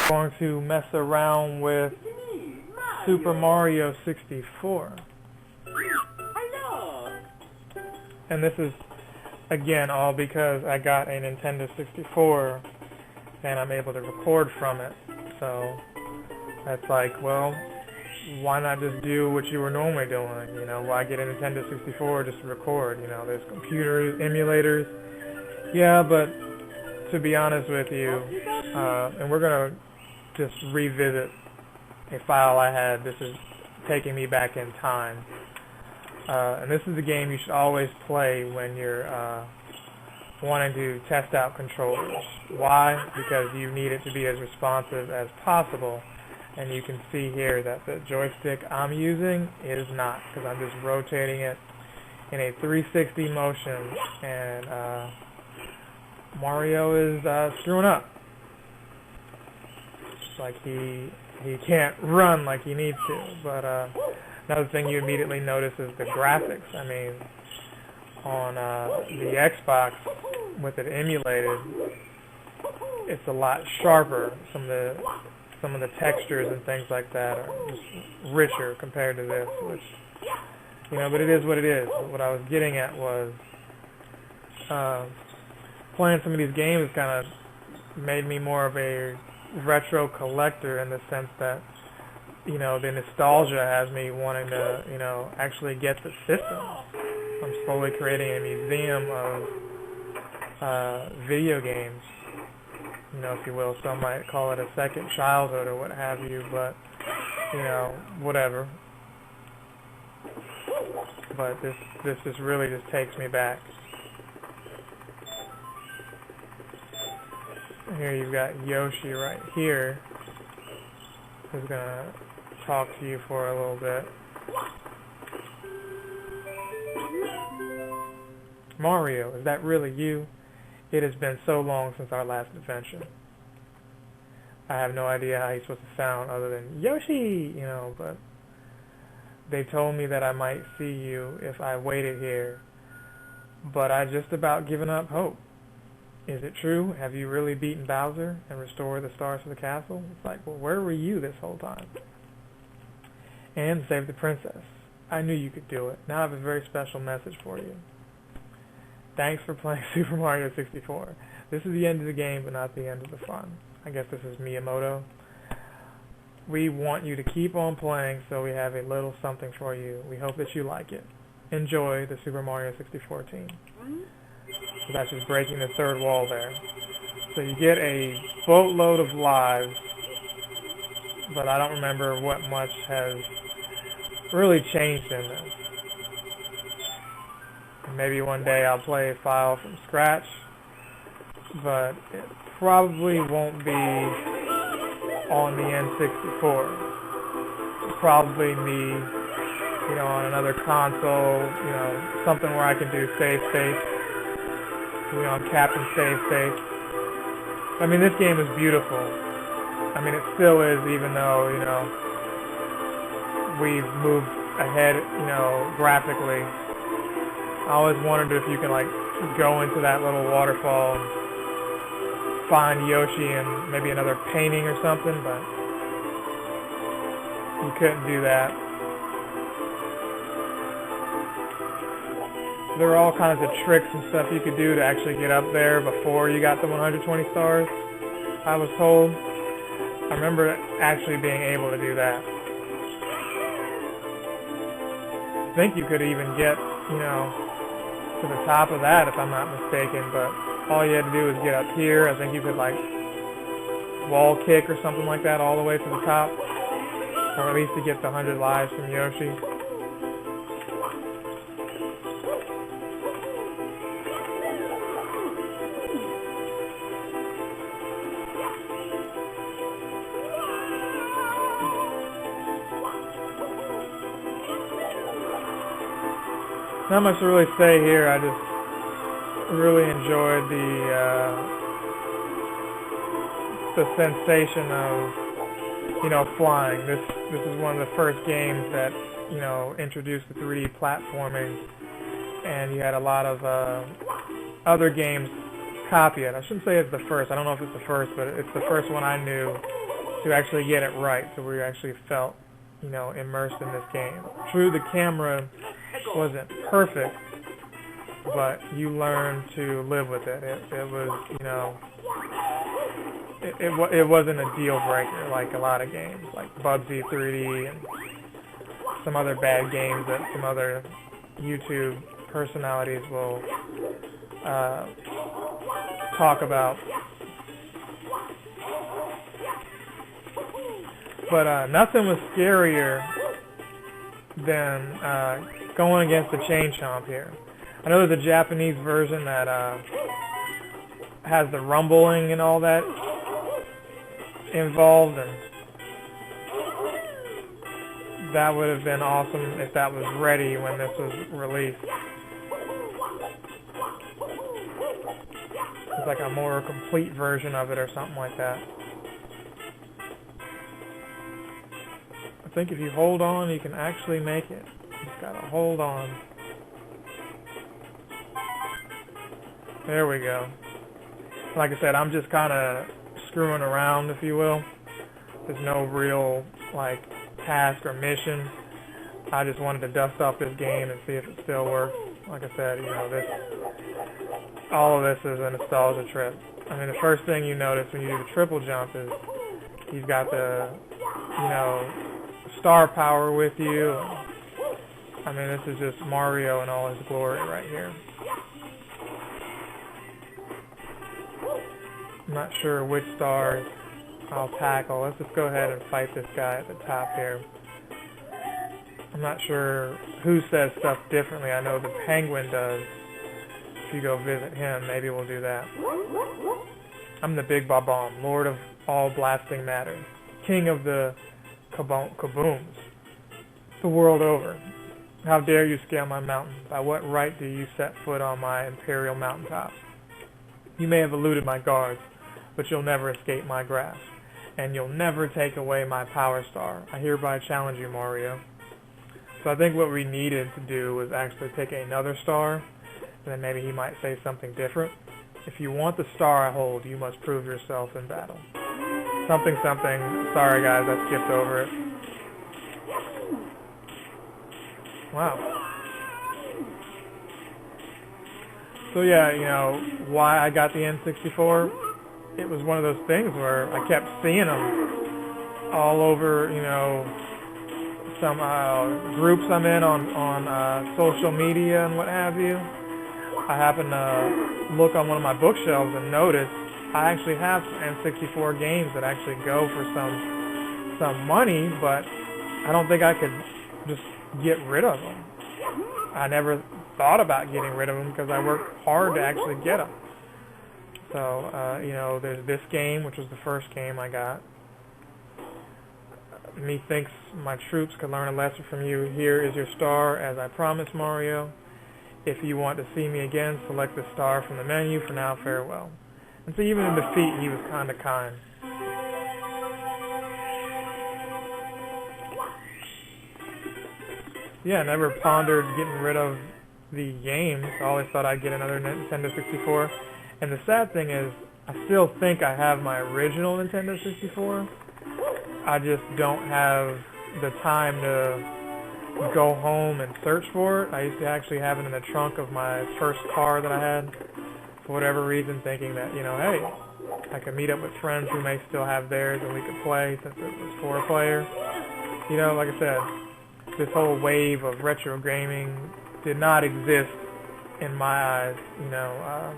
going to mess around with Super Mario 64. And this is, again, all because I got a Nintendo 64 and I'm able to record from it. So that's like, well, why not just do what you were normally doing? You know, why get a Nintendo 64 just to record? You know, there's computers, emulators. Yeah, but to be honest with you, and we're going to just revisit a file I had. This is taking me back in time. And this is the game you should always play when you're wanting to test out controllers. Why? Because you need it to be as responsive as possible. And you can see here that the joystick I'm using is not, because I'm just rotating it in a 360 motion, and Mario is screwing up. It's like he can't run like he needs to. But another thing you immediately notice is the graphics. I mean, on the Xbox with it emulated, it's a lot sharper. Some of the textures and things like that are just richer compared to this, which, you know, but it is what it is. But what I was getting at was playing some of these games kind of made me more of a retro collector, in the sense that, you know, the nostalgia has me wanting to, you know, actually get the system. I'm slowly creating a museum of video games, you know, if you will. Some might call it a second childhood or what have you, but, you know, whatever. But this just really just takes me back. Here you've got Yoshi right here, who's going to talk to you for a little bit. Mario, is that really you? It has been so long since our last adventure. I have no idea how he's supposed to sound other than Yoshi, you know, but they told me that I might see you if I waited here, but I just about given up hope. Is it true? Have you really beaten Bowser and restored the stars to the castle? It's like, well, where were you this whole time? And saved the princess. I knew you could do it. Now I have a very special message for you. Thanks for playing Super Mario 64. This is the end of the game, but not the end of the fun. I guess this is Miyamoto. We want you to keep on playing, so we have a little something for you. We hope that you like it. Enjoy the Super Mario 64 team. So that's just breaking the third wall there. So you get a boatload of lives, but I don't remember what much has really changed in this. Maybe one day I'll play a file from scratch, but it probably won't be on the N64. It'll probably be, you know, on another console, you know, something where I can do save state, you know, Captain Save State. I mean, this game is beautiful. I mean, it still is, even though, you know, we've moved ahead, you know, graphically. I always wondered if you can, like, go into that little waterfall and find Yoshi and maybe another painting or something, but you couldn't do that. There were all kinds of tricks and stuff you could do to actually get up there before you got the 120 stars, I was told. I remember actually being able to do that. I think you could even get, you know, to the top of that, if I'm not mistaken, but all you had to do was get up here. I think you could, like, wall kick or something like that all the way to the top, or at least to get the 100 lives from Yoshi. Not much to really say here. I just really enjoyed the sensation of, you know, flying. This is one of the first games that, you know, introduced the 3D platforming, and you had a lot of other games copy it. I shouldn't say it's the first. I don't know if it's the first, but it's the first one I knew to actually get it right, so we actually felt, you know, immersed in this game. True, the camera wasn't perfect, but you learn to live with it. It was, you know, it wasn't a deal breaker like a lot of games, like Bubsy 3D and some other bad games that some other YouTube personalities will talk about. But nothing was scarier than going against the Chain Chomp here. I know there's a Japanese version that has the rumbling and all that involved, and that would have been awesome if that was ready when this was released. It's like a more complete version of it or something like that. I think if you hold on, you can actually make it. You just gotta hold on. There we go. Like I said, I'm just kind of screwing around, if you will. There's no real, like, task or mission. I just wanted to dust off this game and see if it still works. Like I said, you know, all of this is a nostalgia trip. I mean, the first thing you notice when you do the triple jump is you've got the, you know, star power with you. I mean, this is just Mario in all his glory right here. I'm not sure which stars I'll tackle. Let's just go ahead and fight this guy at the top here. I'm not sure who says stuff differently. I know the Penguin does. If you go visit him, maybe we'll do that. I'm the Big Bob-omb, Lord of all blasting matter, King of the kabooms, the world over. How dare you scale my mountain? By what right do you set foot on my imperial mountaintop? You may have eluded my guards, but you'll never escape my grasp, and you'll never take away my power star. I hereby challenge you, Mario. So I think what we needed to do was actually pick another star, and then maybe he might say something different. If you want the star I hold, you must prove yourself in battle. Something, something. Sorry guys, I skipped over it. Wow. So yeah, you know, why I got the N64, it was one of those things where I kept seeing them all over, you know, some groups I'm in on social media and what have you. I happened to look on one of my bookshelves and notice I actually have some N64 games that actually go for some money, but I don't think I could just get rid of them. I never thought about getting rid of them because I worked hard to actually get them. So, you know, there's this game, which was the first game I got. Methinks my troops could learn a lesson from you. Here is your star, as I promised, Mario. If you want to see me again, select the star from the menu. For now, farewell. And so even in defeat, he was kind of kind. Yeah, I never pondered getting rid of the games. I always thought I'd get another Nintendo 64. And the sad thing is, I still think I have my original Nintendo 64. I just don't have the time to go home and search for it. I used to actually have it in the trunk of my first car that I had, for whatever reason, thinking that, you know, hey, I could meet up with friends who may still have theirs and we could play since it was 4-player. You know, like I said, this whole wave of retro gaming did not exist in my eyes, you know,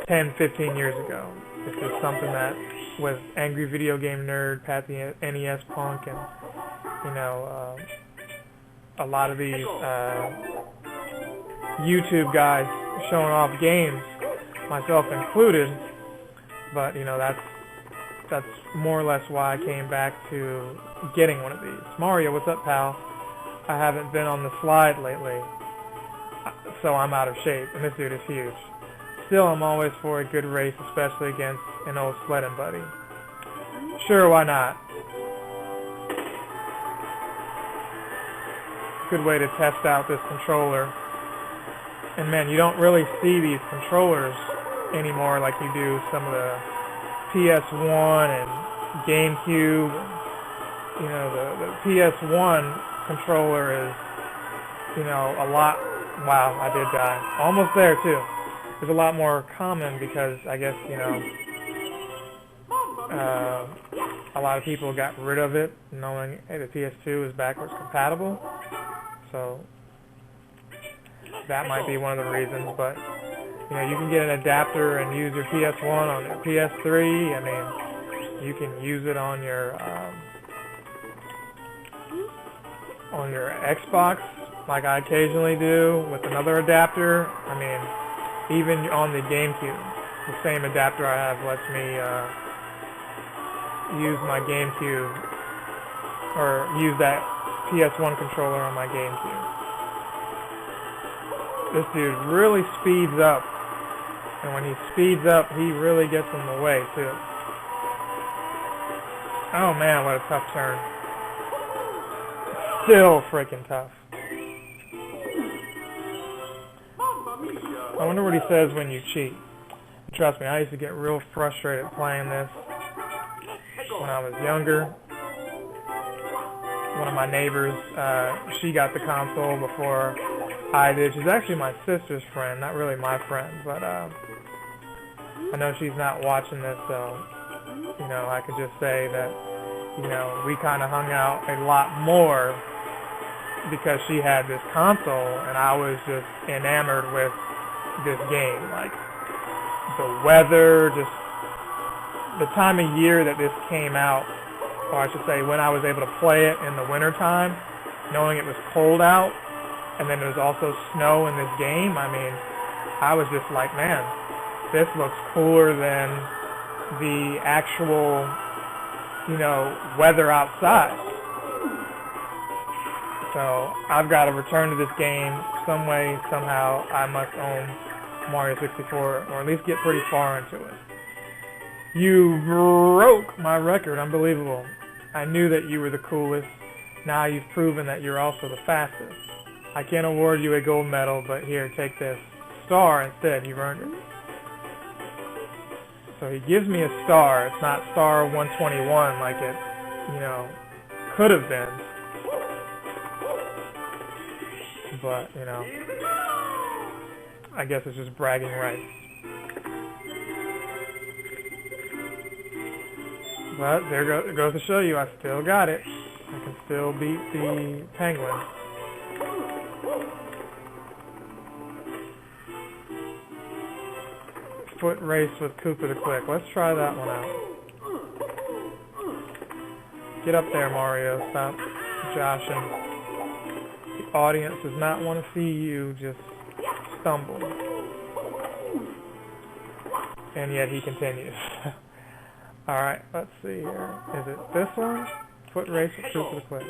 10, 15 years ago. This is something that was Angry Video Game Nerd, Pat the NES Punk, and, you know, a lot of these YouTube guys showing off games, myself included. But, you know, that's more or less why I came back to getting one of these. Mario, what's up, pal? I haven't been on the slide lately, so I'm out of shape, and this dude is huge. Still, I'm always for a good race, especially against an old sledding buddy. Sure, why not? Good way to test out this controller. And man, you don't really see these controllers anymore like you do some of the PS1 and GameCube. You know, the PS1 controller is, you know, a lot. Wow, I did die. Almost there too. It's a lot more common because I guess, you know, a lot of people got rid of it knowing, hey, the PS2 is backwards compatible. So that might be one of the reasons. But, you know, you can get an adapter and use your PS1 on your PS3. I mean, you can use it on your Xbox, like I occasionally do, with another adapter. I mean, even on the GameCube, the same adapter I have lets me use my GameCube, or use that PS1 controller on my GameCube. This dude really speeds up, and when he speeds up, he really gets in the way too. Oh man, what a tough turn. Still freaking tough. I wonder what he says when you cheat. Trust me, I used to get real frustrated playing this when I was younger. One of my neighbors, she got the console before I did. She's actually my sister's friend, not really my friend, but I know she's not watching this, so, you know, I could just say that, you know, we kind of hung out a lot more because she had this console, and I was just enamored with this game. Like, the weather, just the time of year that this came out, or I should say when I was able to play it in the wintertime, knowing it was cold out, and then there was also snow in this game. I mean, I was just like, man, this looks cooler than the actual, you know, weather outside. So I've got to return to this game some way, somehow. I must own Mario 64, or at least get pretty far into it. You broke my record. Unbelievable. I knew that you were the coolest. Now you've proven that you're also the fastest. I can't award you a gold medal, but here, take this star instead. You've earned it. So he gives me a star. It's not star 121 like it, you know, could have been. But, you know, I guess it's just bragging rights. But there goes to show you, I still got it. I can still beat the penguin. Foot race with Koopa the Quick. Let's try that one out. Get up there, Mario. Stop joshing. The audience does not want to see you just stumble. And yet he continues. Alright, let's see here. Is it this one? Foot race with Koopa the Quick.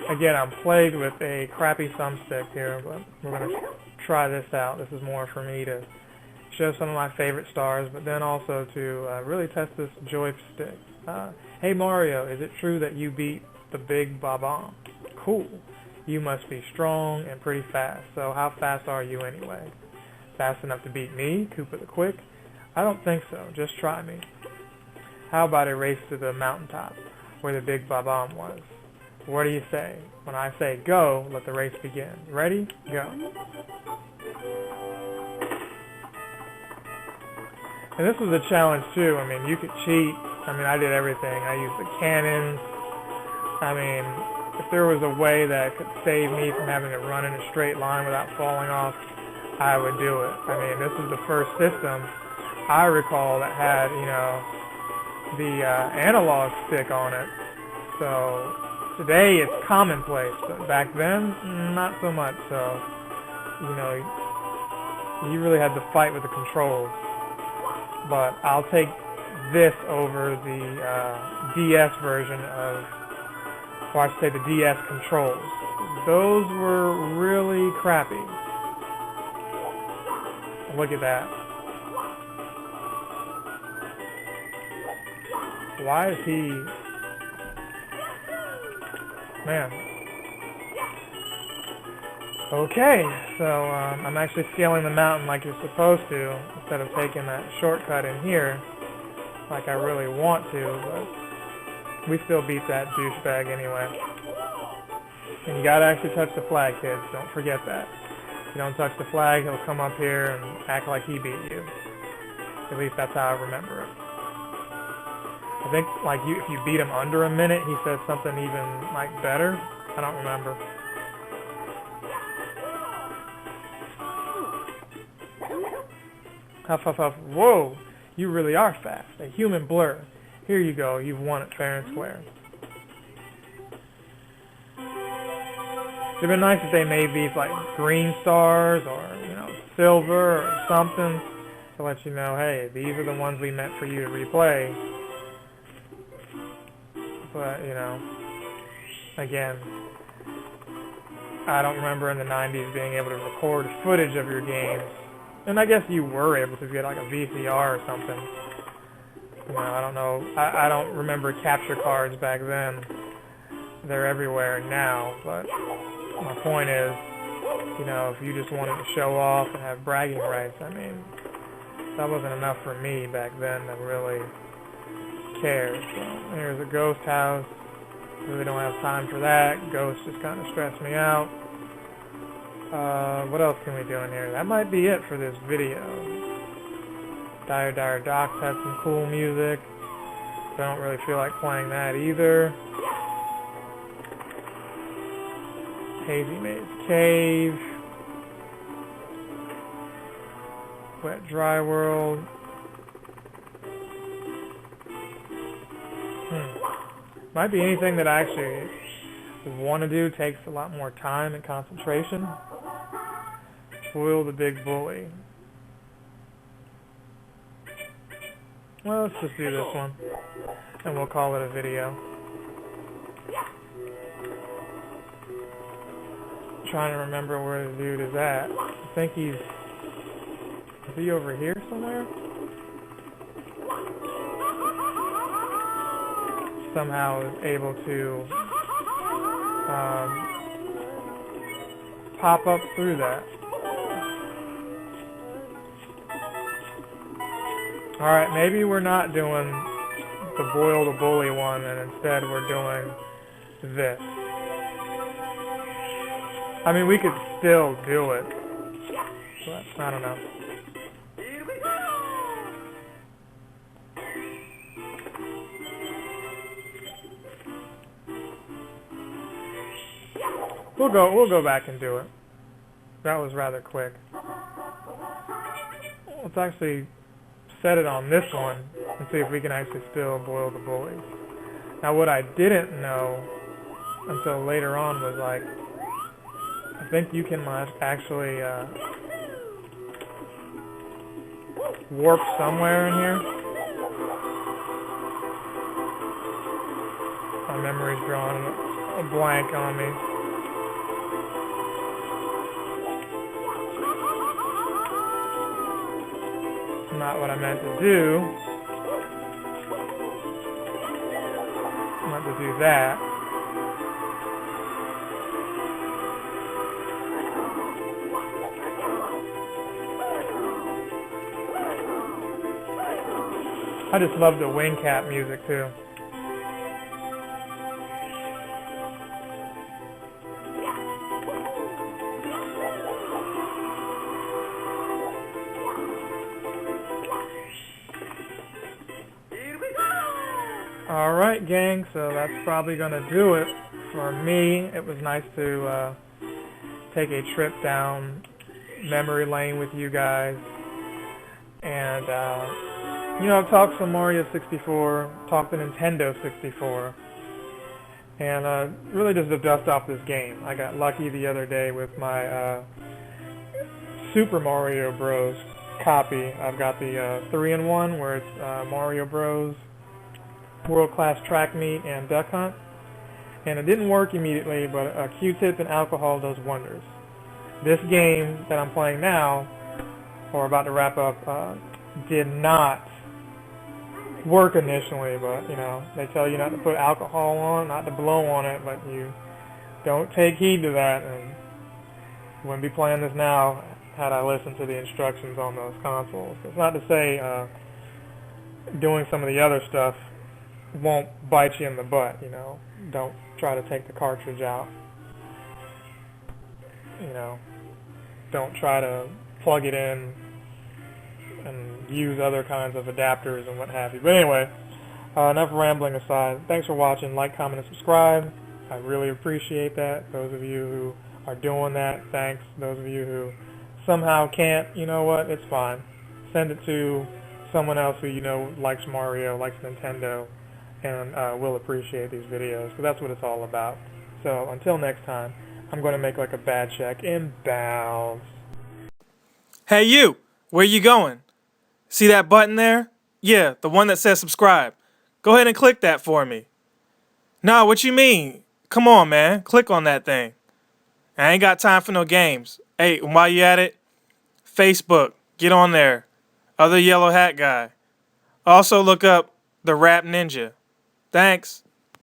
Again, I'm plagued with a crappy thumbstick here, but we're going to try this out. This is more for me to show some of my favorite stars, but then also to really test this joystick. Hey Mario, is it true that you beat the Big Bob-omb? Cool. You must be strong and pretty fast. So how fast are you anyway? Fast enough to beat me, Koopa the Quick? I don't think so. Just try me. How about a race to the mountaintop where the Big Bob-omb was? What do you say? When I say go, let the race begin. Ready? Go. And this was a challenge too. I mean, you could cheat. I mean, I did everything. I used the cannons. I mean, if there was a way that could save me from having to run in a straight line without falling off, I would do it. I mean, this was the first system I recall that had, you know, the analog stick on it. So today it's commonplace, but back then, not so much. So, you know, you really had to fight with the controls. But I'll take this over the DS version of, or I should say the DS controls. Those were really crappy. Look at that. Why is he... Man. Okay, so I'm actually scaling the mountain like you're supposed to, instead of taking that shortcut in here, like I really want to, but we still beat that douchebag anyway. And you gotta actually touch the flag, kids, don't forget that. If you don't touch the flag, he'll come up here and act like he beat you. At least that's how I remember it. I think, like, if you beat him under a minute, he says something even, like, better. I don't remember. Huff, huff, huff. Whoa! You really are fast. A human blur. Here you go. You've won it fair and square. It'd been nice if they made these, like, green stars or, you know, silver or something to let you know, hey, these are the ones we meant for you to replay. But, you know, again, I don't remember in the 90s being able to record footage of your games. And I guess you were able to get like a VCR or something. You know, I don't know. I don't remember capture cards back then. They're everywhere now. But my point is, you know, if you just wanted to show off and have bragging rights, I mean, that wasn't enough for me back then to really care. So here's a ghost house. Really don't have time for that. Ghosts just kind of stress me out. What else can we do in here? That might be it for this video. Dire Dire Docks had some cool music. I don't really feel like playing that either. Hazy Maze Cave. Wet Dry World. Might be anything that I actually want to do. Takes a lot more time and concentration. Spoil the Big Bully. Well, let's just do this one, and we'll call it a video. I'm trying to remember where the dude is at. I think is he over here somewhere? Somehow is able to pop up through that. Alright, maybe we're not doing the Boil the Bully one, and instead we're doing this. I mean, we could still do it, but I don't know. We'll go back and do it. That was rather quick. Let's actually set it on this one and see if we can actually still boil the bullies. Now what I didn't know until later on was like, I think you can actually warp somewhere in here. My memory's drawing a blank on me. Not what I meant to do. I meant to do that. I just love the wing cap music too. Alright gang, so that's probably going to do it for me. It was nice to take a trip down memory lane with you guys. And, you know, I've talked some Mario 64, talked the Nintendo 64, and really just to dust off this game. I got lucky the other day with my Super Mario Bros. Copy. I've got the 3-in-1 where it's Mario Bros. World Class Track Meet and Duck Hunt, and it didn't work immediately, but a Q-tip and alcohol does wonders. This game that I'm playing now, or about to wrap up, did not work initially, but you know, they tell you not to put alcohol on, not to blow on it, but you don't take heed to that, and Wouldn't be playing this now had I listened to the instructions on those consoles. It's not to say doing some of the other stuff won't bite you in the butt, you know. Don't try to take the cartridge out. You know, don't try to plug it in and use other kinds of adapters and what have you. But anyway, enough rambling aside. Thanks for watching. Like, comment, and subscribe. I really appreciate that. Those of you who are doing that, thanks. Those of you who somehow can't, you know what, it's fine. Send it to someone else who you know likes Mario, likes Nintendo, and will appreciate these videos, because that's what it's all about. So until next time, I'm going to make like a bad check in bounds. Hey you, where you going? See that button there? Yeah, the one that says subscribe. Go ahead and click that for me. Nah, what you mean? Come on, man, click on that thing. I ain't got time for no games. Hey, and while you at it, Facebook, get on there. Other yellow hat guy. Also look up the Rap Ninja. Thanks.